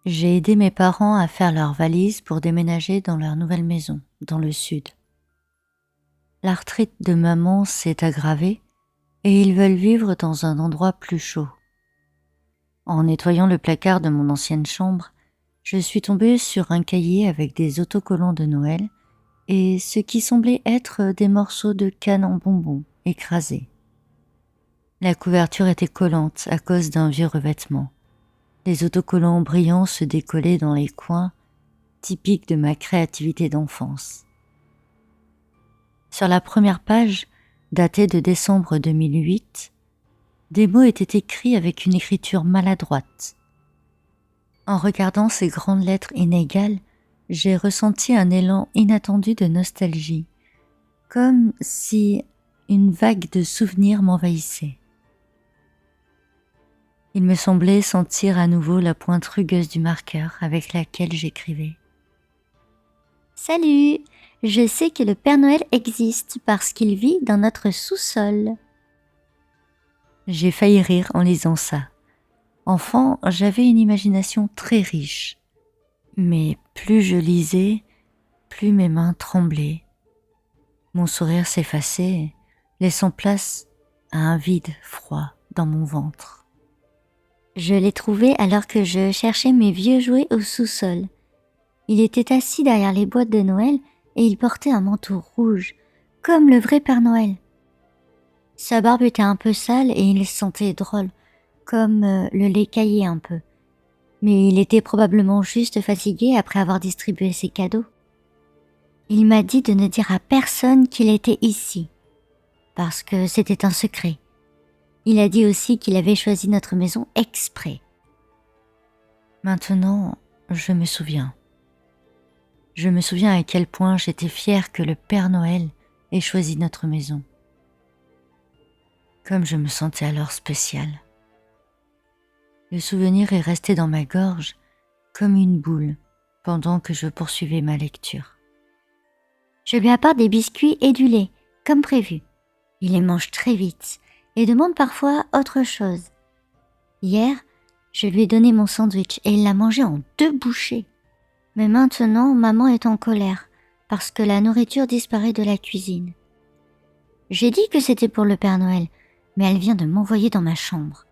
J'ai aidé mes parents à faire leurs valises pour déménager dans leur nouvelle maison, dans le sud. L'arthrite de maman s'est aggravée et ils veulent vivre dans un endroit plus chaud. En nettoyant le placard de mon ancienne chambre, je suis tombée sur un cahier avec des autocollants de Noël et ce qui semblait être des morceaux de canne en bonbons écrasés. La couverture était collante à cause d'un vieux revêtement. Les autocollants brillants se décollaient dans les coins, typiques de ma créativité d'enfance. Sur la première page, datée de décembre 2008, des mots étaient écrits avec une écriture maladroite. En regardant ces grandes lettres inégales, j'ai ressenti un élan inattendu de nostalgie, comme si une vague de souvenirs m'envahissait. Il me semblait sentir à nouveau la pointe rugueuse du marqueur avec laquelle j'écrivais. Salut! Je sais que le Père Noël existe parce qu'il vit dans notre sous-sol. J'ai failli rire en lisant ça. Enfant, j'avais une imagination très riche. Mais plus je lisais, plus mes mains tremblaient. Mon sourire s'effaçait, laissant place à un vide froid dans mon ventre. Je l'ai trouvé alors que je cherchais mes vieux jouets au sous-sol. Il était assis derrière les boîtes de Noël et il portait un manteau rouge, comme le vrai Père Noël. Sa barbe était un peu sale et il sentait drôle, comme le lait caillé un peu. Mais il était probablement juste fatigué après avoir distribué ses cadeaux. Il m'a dit de ne dire à personne qu'il était ici, parce que c'était un secret. Il a dit aussi qu'il avait choisi notre maison exprès. Maintenant, je me souviens. Je me souviens à quel point j'étais fière que le Père Noël ait choisi notre maison. Comme je me sentais alors spéciale. Le souvenir est resté dans ma gorge comme une boule pendant que je poursuivais ma lecture. Je lui apporte des biscuits et du lait, comme prévu. Il les mange très vite et demande parfois autre chose. Hier, je lui ai donné mon sandwich et il l'a mangé en 2 bouchées. Mais maintenant, maman est en colère parce que la nourriture disparaît de la cuisine. J'ai dit que c'était pour le Père Noël, mais elle vient de m'envoyer dans ma chambre.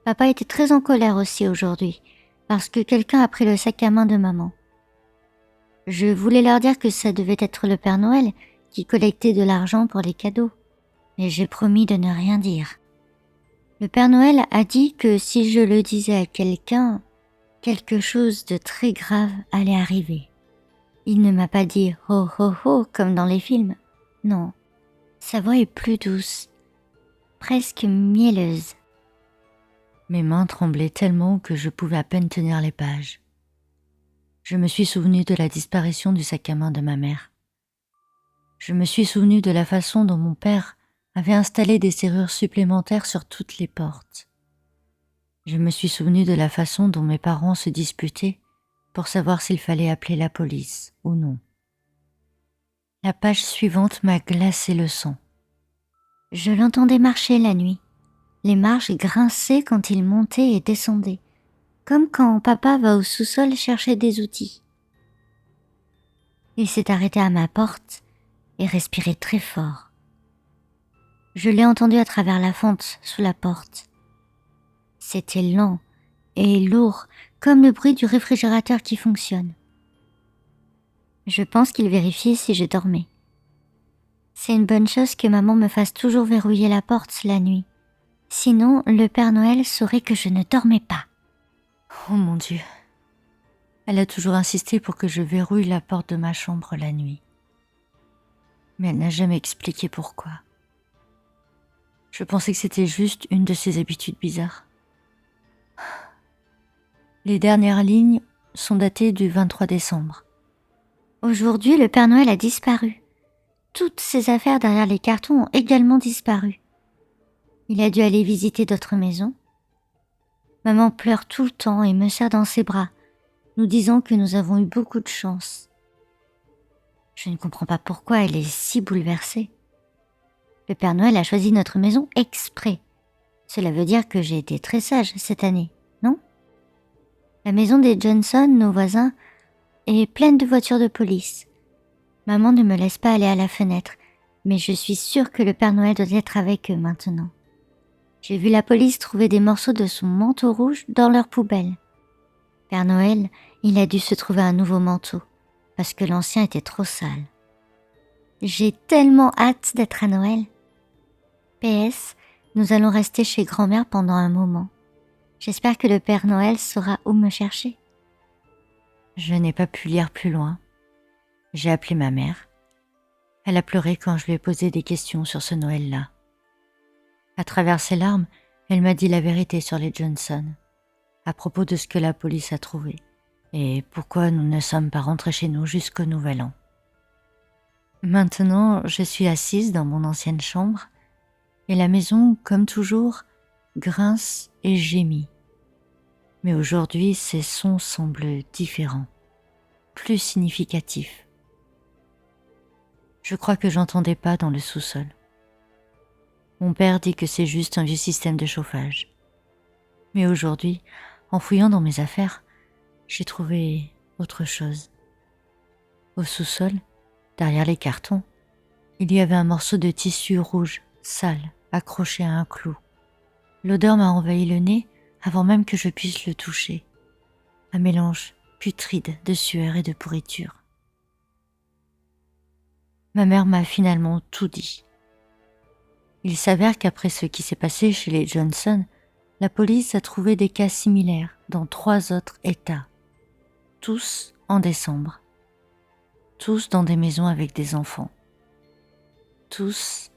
Papa était très en colère aussi aujourd'hui parce que quelqu'un a pris le sac à main de maman. Je voulais leur dire que ça devait être le Père Noël qui collectait de l'argent pour les cadeaux, mais j'ai promis de ne rien dire. Le Père Noël a dit que si je le disais à quelqu'un, quelque chose de très grave allait arriver. Il ne m'a pas dit « ho ho ho » comme dans les films. Non, sa voix est plus douce, presque mielleuse. Mes mains tremblaient tellement que je pouvais à peine tenir les pages. Je me suis souvenu de la disparition du sac à main de ma mère. Je me suis souvenu de la façon dont mon père avait installé des serrures supplémentaires sur toutes les portes. Je me suis souvenu de la façon dont mes parents se disputaient pour savoir s'il fallait appeler la police ou non. La page suivante m'a glacé le sang. Je l'entendais marcher la nuit. Les marches grinçaient quand il montait et descendait, comme quand papa va au sous-sol chercher des outils. Il s'est arrêté à ma porte et respirait très fort. Je l'ai entendu à travers la fente sous la porte. C'était lent et lourd, comme le bruit du réfrigérateur qui fonctionne. Je pense qu'il vérifiait si je dormais. C'est une bonne chose que maman me fasse toujours verrouiller la porte la nuit. Sinon, le Père Noël saurait que je ne dormais pas. Oh mon Dieu. Elle a toujours insisté pour que je verrouille la porte de ma chambre la nuit. Mais elle n'a jamais expliqué pourquoi. Je pensais que c'était juste une de ses habitudes bizarres. Les dernières lignes sont datées du 23 décembre. Aujourd'hui, le Père Noël a disparu. Toutes ses affaires derrière les cartons ont également disparu. Il a dû aller visiter d'autres maisons. Maman pleure tout le temps et me serre dans ses bras, nous disant que nous avons eu beaucoup de chance. Je ne comprends pas pourquoi elle est si bouleversée. Le Père Noël a choisi notre maison exprès. Cela veut dire que j'ai été très sage cette année, non ? La maison des Johnson, nos voisins, est pleine de voitures de police. Maman ne me laisse pas aller à la fenêtre, mais je suis sûre que le Père Noël doit être avec eux maintenant. J'ai vu la police trouver des morceaux de son manteau rouge dans leur poubelle. Père Noël, il a dû se trouver un nouveau manteau, parce que l'ancien était trop sale. J'ai tellement hâte d'être à Noël. PS, nous allons rester chez grand-mère pendant un moment. J'espère que le Père Noël saura où me chercher. Je n'ai pas pu lire plus loin. J'ai appelé ma mère. Elle a pleuré quand je lui ai posé des questions sur ce Noël-là. À travers ses larmes, elle m'a dit la vérité sur les Johnson, à propos de ce que la police a trouvé, et pourquoi nous ne sommes pas rentrés chez nous jusqu'au Nouvel An. Maintenant, je suis assise dans mon ancienne chambre, et la maison, comme toujours, grince et gémit. Mais aujourd'hui, ces sons semblent différents, plus significatifs. Je crois que j'entendais pas dans le sous-sol. Mon père dit que c'est juste un vieux système de chauffage. Mais aujourd'hui, en fouillant dans mes affaires, j'ai trouvé autre chose. Au sous-sol, derrière les cartons, il y avait un morceau de tissu rouge, sale, accroché à un clou. L'odeur m'a envahi le nez avant même que je puisse le toucher. Un mélange putride de sueur et de pourriture. Ma mère m'a finalement tout dit. Il s'avère qu'après ce qui s'est passé chez les Johnson, la police a trouvé des cas similaires dans 3 autres États, tous en décembre, tous dans des maisons avec des enfants, tous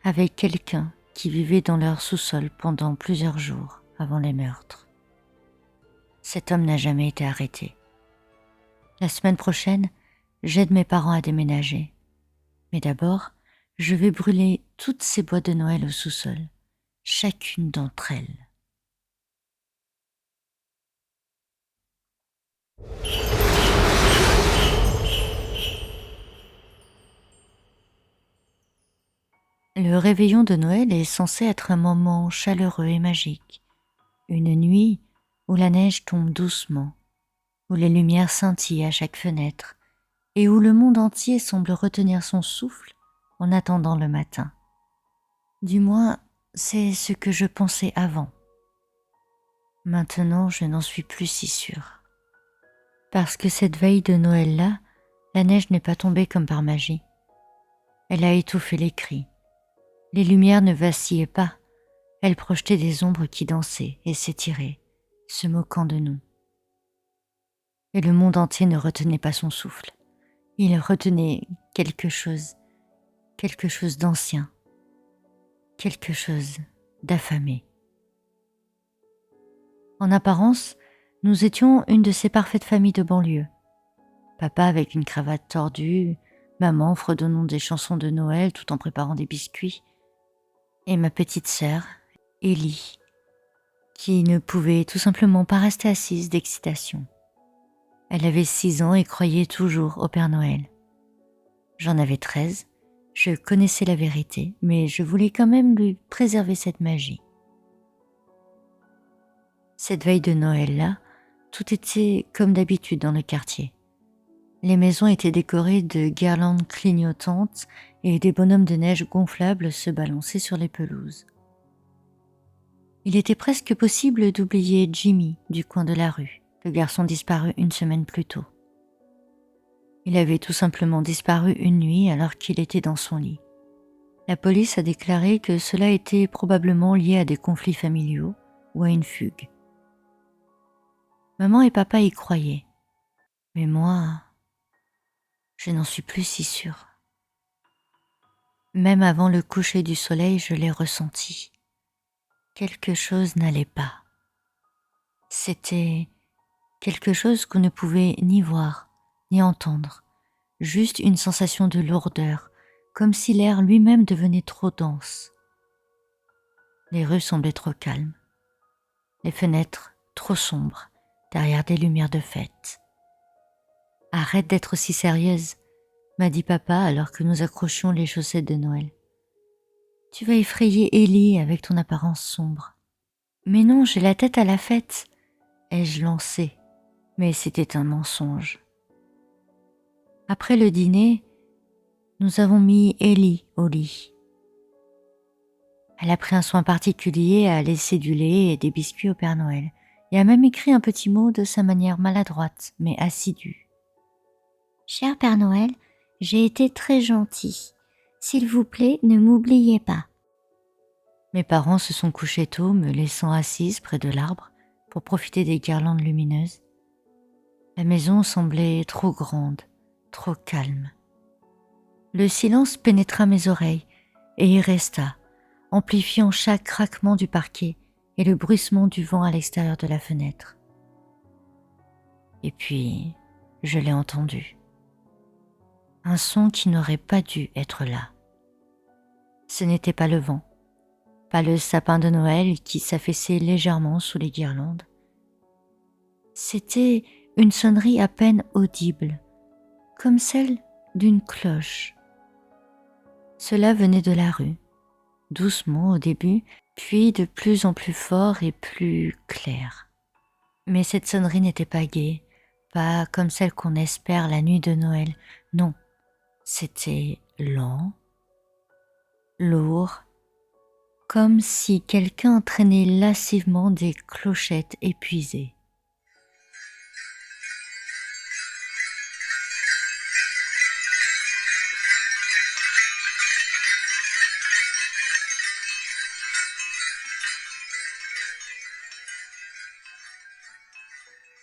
avec quelqu'un qui vivait dans leur sous-sol pendant plusieurs jours avant les meurtres. Cet homme n'a jamais été arrêté. La semaine prochaine, j'aide mes parents à déménager. Mais d'abord, je vais brûler toutes ces boîtes de Noël au sous-sol, chacune d'entre elles. Le réveillon de Noël est censé être un moment chaleureux et magique. Une nuit où la neige tombe doucement, où les lumières scintillent à chaque fenêtre et où le monde entier semble retenir son souffle en attendant le matin. Du moins, c'est ce que je pensais avant. Maintenant, je n'en suis plus si sûre. Parce que cette veille de Noël-là, la neige n'est pas tombée comme par magie. Elle a étouffé les cris. Les lumières ne vacillaient pas. Elles projetaient des ombres qui dansaient et s'étiraient, se moquant de nous. Et le monde entier ne retenait pas son souffle. Il retenait quelque chose d'ancien, quelque chose d'affamé. En apparence, nous étions une de ces parfaites familles de banlieue. Papa avec une cravate tordue, maman fredonnant des chansons de Noël tout en préparant des biscuits, et ma petite sœur, Ellie, qui ne pouvait tout simplement pas rester assise d'excitation. Elle avait 6 ans et croyait toujours au Père Noël. J'en avais 13, je connaissais la vérité, mais je voulais quand même lui préserver cette magie. Cette veille de Noël-là, tout était comme d'habitude dans le quartier. Les maisons étaient décorées de guirlandes clignotantes et des bonhommes de neige gonflables se balançaient sur les pelouses. Il était presque possible d'oublier Jimmy du coin de la rue, le garçon disparu une semaine plus tôt. Il avait tout simplement disparu une nuit alors qu'il était dans son lit. La police a déclaré que cela était probablement lié à des conflits familiaux ou à une fugue. Maman et papa y croyaient, mais moi, je n'en suis plus si sûre. Même avant le coucher du soleil, je l'ai ressenti. Quelque chose n'allait pas. C'était quelque chose qu'on ne pouvait ni voir, ni entendre, juste une sensation de lourdeur, comme si l'air lui-même devenait trop dense. Les rues semblaient trop calmes, les fenêtres trop sombres, derrière des lumières de fête. « Arrête d'être si sérieuse », m'a dit papa alors que nous accrochions les chaussettes de Noël. « Tu vas effrayer Ellie avec ton apparence sombre. » « Mais non, j'ai la tête à la fête. » ai-je lancé, mais c'était un mensonge. Après le dîner, nous avons mis Ellie au lit. Elle a pris un soin particulier à laisser du lait et des biscuits au Père Noël, et a même écrit un petit mot de sa manière maladroite, mais assidue. Cher Père Noël, j'ai été très gentil. S'il vous plaît, ne m'oubliez pas. Mes parents se sont couchés tôt, me laissant assise près de l'arbre pour profiter des guirlandes lumineuses. La maison semblait trop grande, trop calme. Le silence pénétra mes oreilles et y resta, amplifiant chaque craquement du parquet et le bruissement du vent à l'extérieur de la fenêtre. Et puis, je l'ai entendu. Un son qui n'aurait pas dû être là. Ce n'était pas le vent, pas le sapin de Noël qui s'affaissait légèrement sous les guirlandes. C'était une sonnerie à peine audible, comme celle d'une cloche. Cela venait de la rue, doucement au début, puis de plus en plus fort et plus clair. Mais cette sonnerie n'était pas gaie, pas comme celle qu'on espère la nuit de Noël. Non, c'était lent, lourd, comme si quelqu'un traînait lascivement des clochettes épuisées.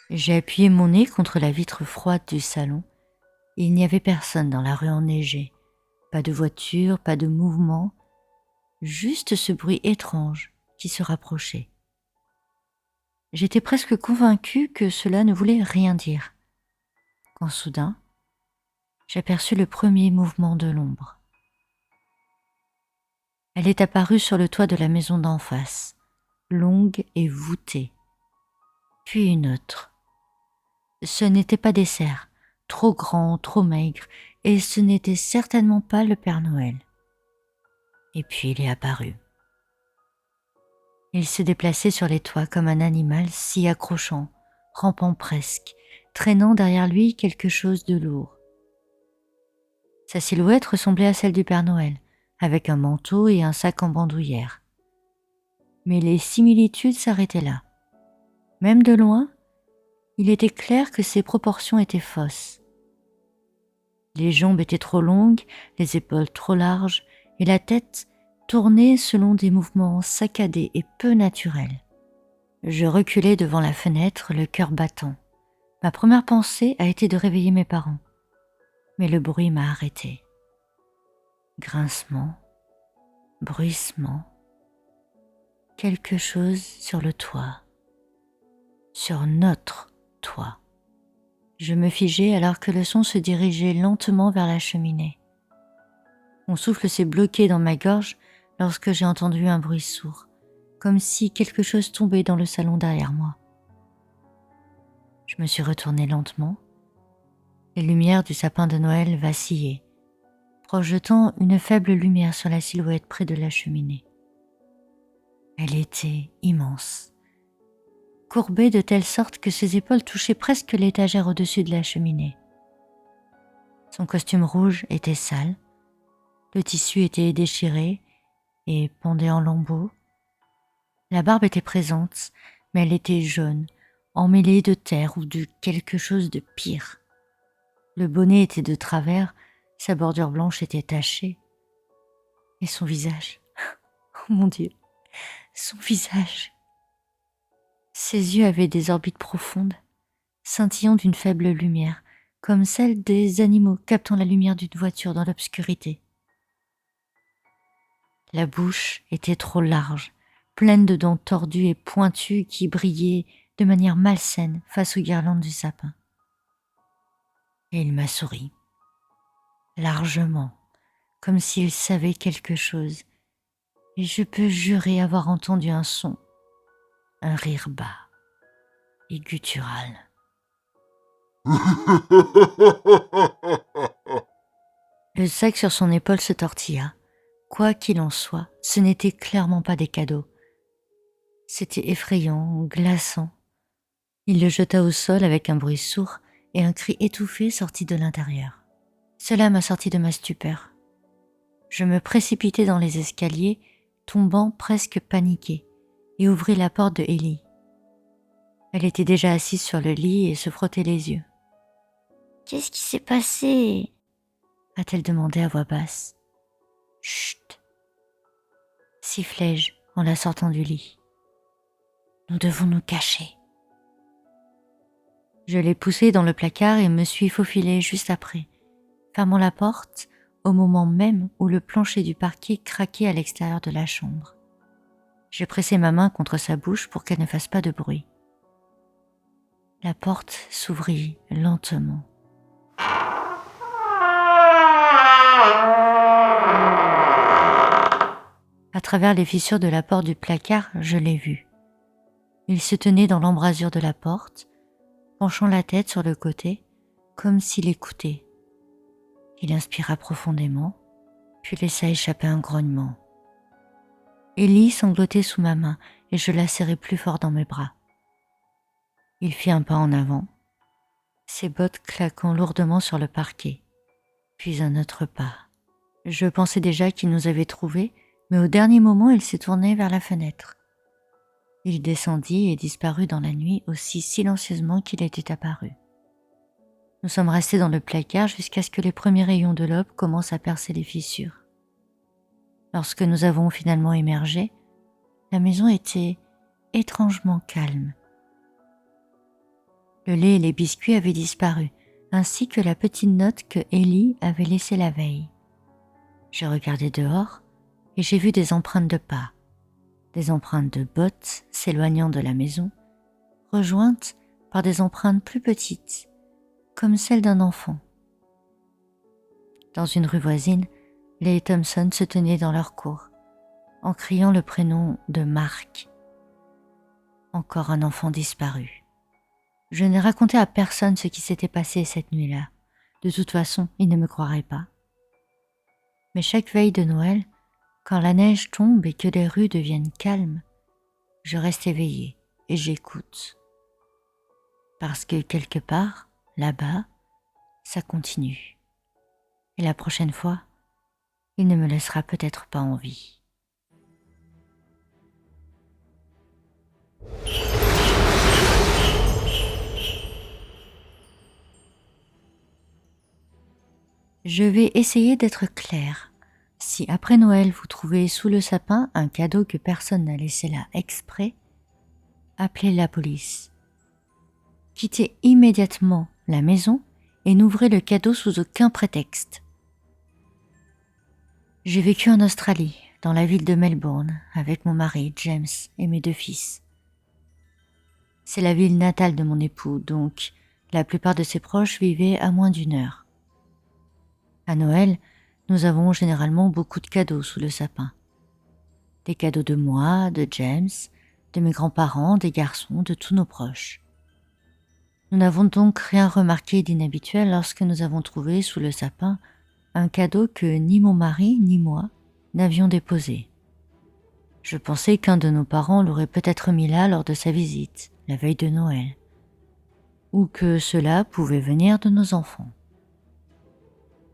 J'ai appuyé mon nez contre la vitre froide du salon. Il n'y avait personne dans la rue enneigée. Pas de voiture, pas de mouvement, juste ce bruit étrange qui se rapprochait. J'étais presque convaincue que cela ne voulait rien dire, quand soudain, j'aperçus le premier mouvement de l'ombre. Elle est apparue sur le toit de la maison d'en face, longue et voûtée. Puis une autre. Ce n'était pas des cerfs, trop grands, trop maigres, et ce n'était certainement pas le Père Noël. Et puis il est apparu. Il se déplaçait sur les toits comme un animal s'y accrochant, rampant presque, traînant derrière lui quelque chose de lourd. Sa silhouette ressemblait à celle du Père Noël, avec un manteau et un sac en bandoulière. Mais les similitudes s'arrêtaient là. Même de loin, il était clair que ses proportions étaient fausses. Les jambes étaient trop longues, les épaules trop larges, et la tête tournée selon des mouvements saccadés et peu naturels. Je reculai devant la fenêtre, le cœur battant. Ma première pensée a été de réveiller mes parents, mais le bruit m'a arrêté. Grincement, bruissement, quelque chose sur le toit, sur notre toit. Je me figeai alors que le son se dirigeait lentement vers la cheminée. Mon souffle s'est bloqué dans ma gorge lorsque j'ai entendu un bruit sourd, comme si quelque chose tombait dans le salon derrière moi. Je me suis retournée lentement. Les lumières du sapin de Noël vacillaient, projetant une faible lumière sur la silhouette près de la cheminée. Elle était immense, courbée de telle sorte que ses épaules touchaient presque l'étagère au-dessus de la cheminée. Son costume rouge était sale, le tissu était déchiré et pendait en lambeaux. La barbe était présente, mais elle était jaune, emmêlée de terre ou de quelque chose de pire. Le bonnet était de travers, sa bordure blanche était tachée. Et son visage, oh mon Dieu, son visage. Ses yeux avaient des orbites profondes, scintillant d'une faible lumière, comme celle des animaux captant la lumière d'une voiture dans l'obscurité. La bouche était trop large, pleine de dents tordues et pointues qui brillaient de manière malsaine face aux guirlandes du sapin. Et il m'a souri, largement, comme s'il savait quelque chose, et je peux jurer avoir entendu un son, un rire bas et guttural. Le sac sur son épaule se tortilla. Quoi qu'il en soit, ce n'était clairement pas des cadeaux. C'était effrayant, glaçant. Il le jeta au sol avec un bruit sourd et un cri étouffé sortit de l'intérieur. Cela m'a sorti de ma stupeur. Je me précipitai dans les escaliers, tombant presque paniquée, et ouvris la porte de Ellie. Elle était déjà assise sur le lit et se frottait les yeux. « Qu'est-ce qui s'est passé ?» a-t-elle demandé à voix basse. « Chut !» sifflai-je en la sortant du lit. « Nous devons nous cacher. » Je l'ai poussée dans le placard et me suis faufilée juste après, fermant la porte au moment même où le plancher du parquet craquait à l'extérieur de la chambre. J'ai pressé ma main contre sa bouche pour qu'elle ne fasse pas de bruit. La porte s'ouvrit lentement. À travers les fissures de la porte du placard, je l'ai vu. Il se tenait dans l'embrasure de la porte, penchant la tête sur le côté, comme s'il écoutait. Il inspira profondément, puis laissa échapper un grognement. Ellie sanglotait sous ma main et je la serrai plus fort dans mes bras. Il fit un pas en avant, ses bottes claquant lourdement sur le parquet, puis un autre pas. Je pensais déjà qu'il nous avait trouvés, mais au dernier moment il s'est tourné vers la fenêtre. Il descendit et disparut dans la nuit aussi silencieusement qu'il était apparu. Nous sommes restés dans le placard jusqu'à ce que les premiers rayons de l'aube commencent à percer les fissures. Lorsque nous avons finalement émergé, la maison était étrangement calme. Le lait et les biscuits avaient disparu, ainsi que la petite note que Ellie avait laissée la veille. J'ai regardé dehors et j'ai vu des empreintes de pas, des empreintes de bottes s'éloignant de la maison, rejointes par des empreintes plus petites, comme celles d'un enfant. Dans une rue voisine, les Thompson se tenaient dans leur cour, en criant le prénom de Mark. Encore un enfant disparu. Je n'ai raconté à personne ce qui s'était passé cette nuit-là. De toute façon, ils ne me croiraient pas. Mais chaque veille de Noël, quand la neige tombe et que les rues deviennent calmes, je reste éveillée et j'écoute. Parce que quelque part, là-bas, ça continue. Et la prochaine fois, il ne me laissera peut-être pas en vie. Je vais essayer d'être claire. Si après Noël vous trouvez sous le sapin un cadeau que personne n'a laissé là exprès, appelez la police. Quittez immédiatement la maison et n'ouvrez le cadeau sous aucun prétexte. J'ai vécu en Australie, dans la ville de Melbourne, avec mon mari, James, et mes 2 fils. C'est la ville natale de mon époux, donc la plupart de ses proches vivaient à moins d'1 heure. À Noël, nous avons généralement beaucoup de cadeaux sous le sapin. Des cadeaux de moi, de James, de mes grands-parents, des garçons, de tous nos proches. Nous n'avons donc rien remarqué d'inhabituel lorsque nous avons trouvé sous le sapin un cadeau que ni mon mari ni moi n'avions déposé. Je pensais qu'un de nos parents l'aurait peut-être mis là lors de sa visite, la veille de Noël, ou que cela pouvait venir de nos enfants.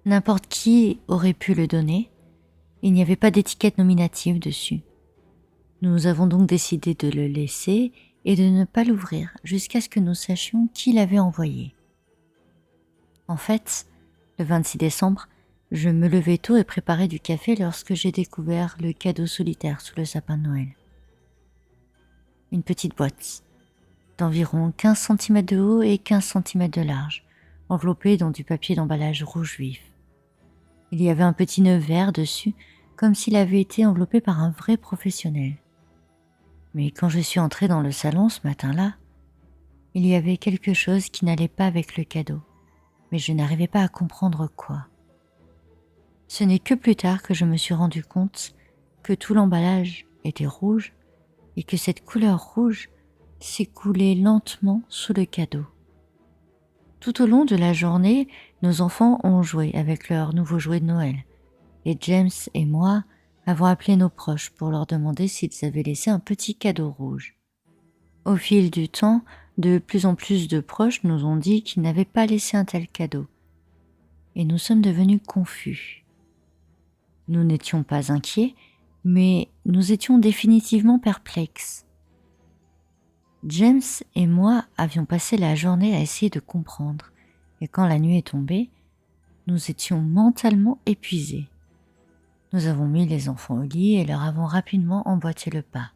N'importe qui aurait pu le donner, il n'y avait pas d'étiquette nominative dessus. Nous avons donc décidé de le laisser et de ne pas l'ouvrir jusqu'à ce que nous sachions qui l'avait envoyé. En fait, le 26 décembre, je me levais tôt et préparais du café lorsque j'ai découvert le cadeau solitaire sous le sapin de Noël. Une petite boîte, d'environ 15 cm de haut et 15 cm de large, enveloppée dans du papier d'emballage rouge vif. Il y avait un petit nœud vert dessus, comme s'il avait été enveloppé par un vrai professionnel. Mais quand je suis entrée dans le salon ce matin-là, il y avait quelque chose qui n'allait pas avec le cadeau, mais je n'arrivais pas à comprendre quoi. Ce n'est que plus tard que je me suis rendu compte que tout l'emballage était rouge et que cette couleur rouge s'écoulait lentement sous le cadeau. Tout au long de la journée, nos enfants ont joué avec leurs nouveaux jouets de Noël et James et moi avons appelé nos proches pour leur demander s'ils avaient laissé un petit cadeau rouge. Au fil du temps, de plus en plus de proches nous ont dit qu'ils n'avaient pas laissé un tel cadeau, et nous sommes devenus confus. Nous n'étions pas inquiets, mais nous étions définitivement perplexes. James et moi avions passé la journée à essayer de comprendre, et quand la nuit est tombée, nous étions mentalement épuisés. Nous avons mis les enfants au lit et leur avons rapidement emboîté le pas.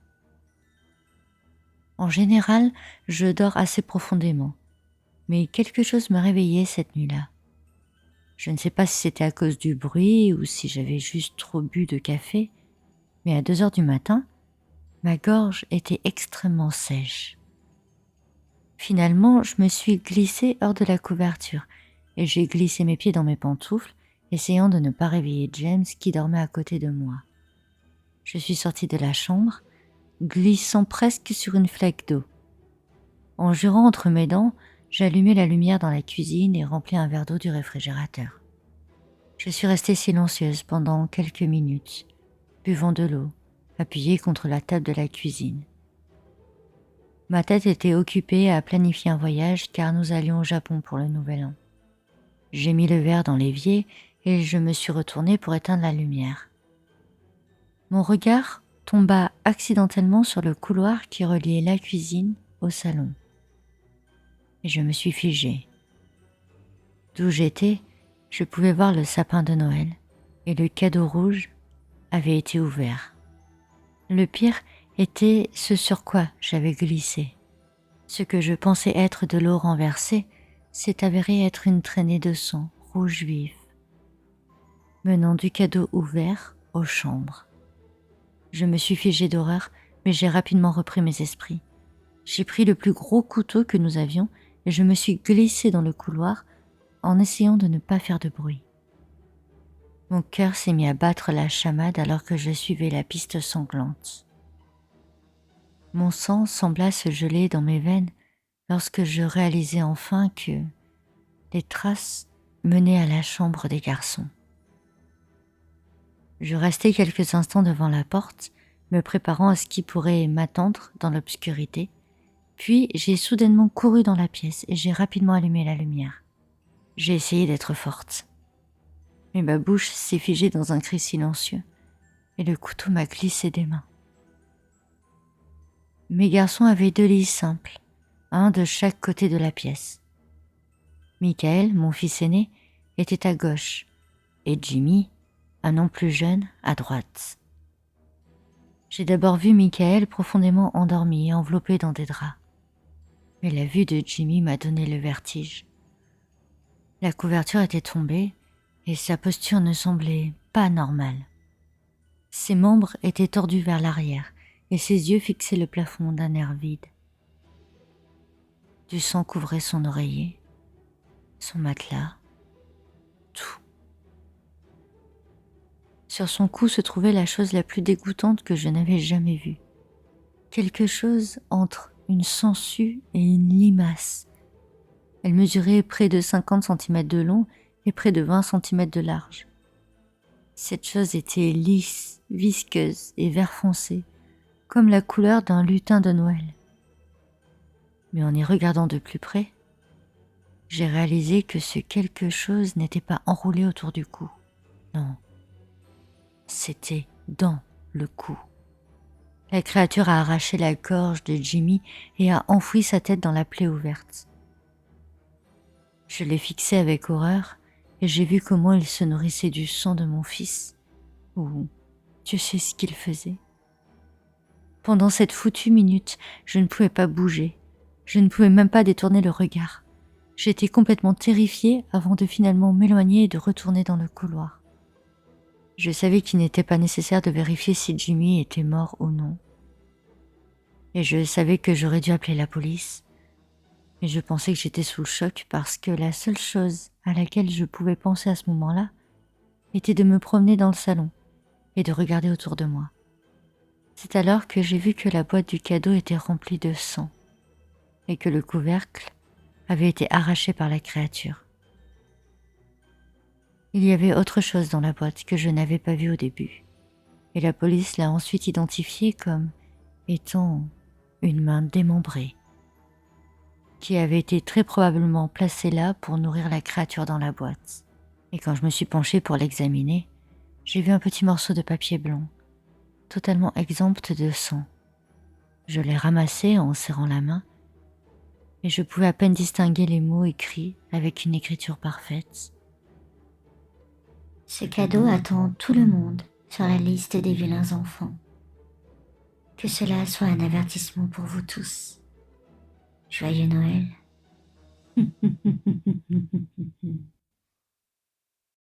En général, je dors assez profondément, mais quelque chose me réveillait cette nuit-là. Je ne sais pas si c'était à cause du bruit ou si j'avais juste trop bu de café, mais à 2 heures du matin, ma gorge était extrêmement sèche. Finalement, je me suis glissée hors de la couverture et j'ai glissé mes pieds dans mes pantoufles, essayant de ne pas réveiller James qui dormait à côté de moi. Je suis sortie de la chambre, glissant presque sur une flaque d'eau. En jurant entre mes dents, j'allumai la lumière dans la cuisine et remplis un verre d'eau du réfrigérateur. Je suis restée silencieuse pendant quelques minutes, buvant de l'eau, appuyée contre la table de la cuisine. Ma tête était occupée à planifier un voyage car nous allions au Japon pour le Nouvel An. J'ai mis le verre dans l'évier et je me suis retournée pour éteindre la lumière. Mon regard tomba accidentellement sur le couloir qui reliait la cuisine au salon. Et je me suis figée. D'où j'étais, je pouvais voir le sapin de Noël et le cadeau rouge avait été ouvert. Le pire était ce sur quoi j'avais glissé. Ce que je pensais être de l'eau renversée s'est avéré être une traînée de sang rouge vif, menant du cadeau ouvert aux chambres. Je me suis figée d'horreur, mais j'ai rapidement repris mes esprits. J'ai pris le plus gros couteau que nous avions et je me suis glissée dans le couloir en essayant de ne pas faire de bruit. Mon cœur s'est mis à battre la chamade alors que je suivais la piste sanglante. Mon sang sembla se geler dans mes veines lorsque je réalisai enfin que les traces menaient à la chambre des garçons. Je restai quelques instants devant la porte, me préparant à ce qui pourrait m'attendre dans l'obscurité, puis j'ai soudainement couru dans la pièce et j'ai rapidement allumé la lumière. J'ai essayé d'être forte, mais ma bouche s'est figée dans un cri silencieux et le couteau m'a glissé des mains. Mes garçons avaient 2 lits simples, un de chaque côté de la pièce. Michael, mon fils aîné, était à gauche et Jimmy, un an plus jeune, à droite. J'ai d'abord vu Michael profondément endormi et enveloppé dans des draps. Mais la vue de Jimmy m'a donné le vertige. La couverture était tombée et sa posture ne semblait pas normale. Ses membres étaient tordus vers l'arrière et ses yeux fixaient le plafond d'un air vide. Du sang couvrait son oreiller, son matelas, tout. Sur son cou se trouvait la chose la plus dégoûtante que je n'avais jamais vue. Quelque chose entre une sangsue et une limace. Elle mesurait près de 50 cm de long et près de 20 cm de large. Cette chose était lisse, visqueuse et vert foncé, comme la couleur d'un lutin de Noël. Mais en y regardant de plus près, j'ai réalisé que ce quelque chose n'était pas enroulé autour du cou. Non, c'était dans le cou. La créature a arraché la gorge de Jimmy et a enfoui sa tête dans la plaie ouverte. Je l'ai fixé avec horreur et j'ai vu comment il se nourrissait du sang de mon fils. Ou Dieu sait ce qu'il faisait. Pendant cette foutue minute, je ne pouvais pas bouger. Je ne pouvais même pas détourner le regard. J'étais complètement terrifiée avant de finalement m'éloigner et de retourner dans le couloir. Je savais qu'il n'était pas nécessaire de vérifier si Jimmy était mort ou non. Et je savais que j'aurais dû appeler la police. Mais je pensais que j'étais sous le choc parce que la seule chose à laquelle je pouvais penser à ce moment-là était de me promener dans le salon et de regarder autour de moi. C'est alors que j'ai vu que la boîte du cadeau était remplie de sang et que le couvercle avait été arraché par la créature. Il y avait autre chose dans la boîte que je n'avais pas vue au début, et la police l'a ensuite identifiée comme étant une main démembrée. qui avait été très probablement placé là pour nourrir la créature dans la boîte. Et quand je me suis penchée pour l'examiner, j'ai vu un petit morceau de papier blanc, totalement exempt de sang. Je l'ai ramassé en serrant la main, et je pouvais à peine distinguer les mots écrits avec une écriture parfaite. Ce cadeau attend tout le monde sur la liste des vilains enfants. Que cela soit un avertissement pour vous tous. Joyeux Noël.